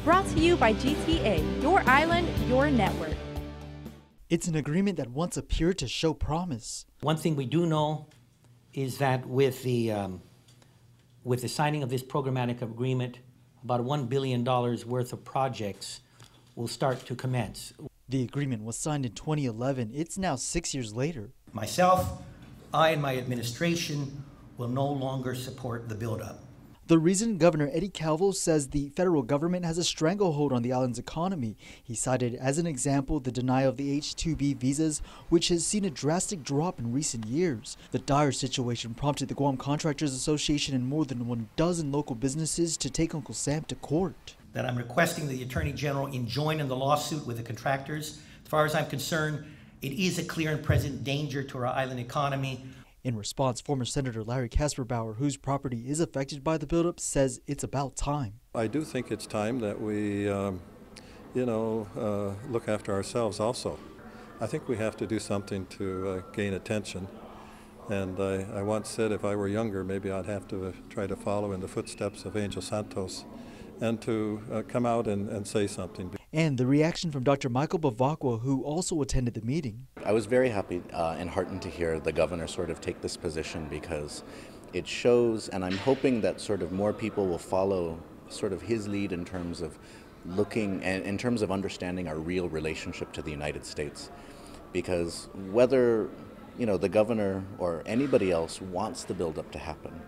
Brought to you by GTA, your island, your network. It's an agreement that once appeared to show promise. One thing we do know is that with the signing of this programmatic agreement, about $1 billion worth of projects will start to commence. The agreement was signed in 2011. It's now 6 years later. Myself, I and my administration will no longer support the buildup. The reason Governor Eddie Calvo says the federal government has a stranglehold on the island's economy. He cited as an example the denial of the H-2B visas, which has seen a drastic drop in recent years. The dire situation prompted the Guam Contractors Association and more than 12 local businesses to take Uncle Sam to court. That I'm requesting the Attorney General enjoin in the lawsuit with the contractors. As far as I'm concerned, it is a clear and present danger to our island economy. In response, former Senator Larry Kasperbauer, whose property is affected by the buildup, says it's about time. I do think it's time that we, look after ourselves also. I think we have to do something to gain attention. And I once said if I were younger, maybe I'd have to try to follow in the footsteps of Angel Santos and to come out and say something. And the reaction from Dr. Michael Bavacqua, who also attended the meeting. I was very happy and heartened to hear the governor sort of take this position because it shows, and I'm hoping that sort of more people will follow sort of his lead in terms of looking and in terms of understanding our real relationship to the United States. Because whether, the governor or anybody else wants the buildup to happen,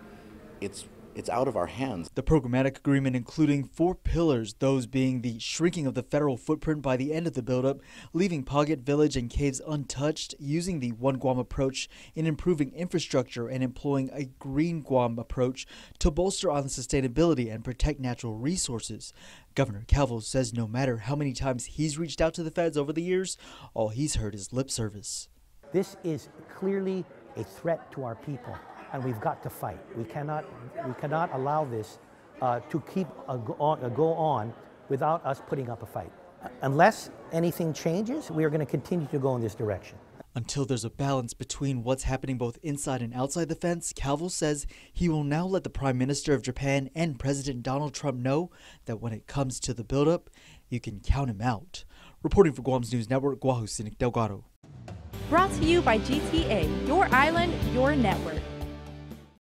it's out of our hands. The programmatic agreement including 4 pillars, those being the shrinking of the federal footprint by the end of the buildup, leaving Paget Village and caves untouched, using the One Guam approach in improving infrastructure and employing a Green Guam approach to bolster island sustainability and protect natural resources. Governor Calvo says no matter how many times he's reached out to the feds over the years, all he's heard is lip service. This is clearly a threat to our people. And we've got to fight. We cannot allow this to go on without us putting up a fight. Unless anything changes, we are going to continue to go in this direction. Until there's a balance between what's happening both inside and outside the fence, Calvo says he will now let the Prime Minister of Japan and President Donald Trump know that when it comes to the buildup, you can count him out. Reporting for Guam's News Network, Guahu Sinik Delgado. Brought to you by GTA, your island, your network.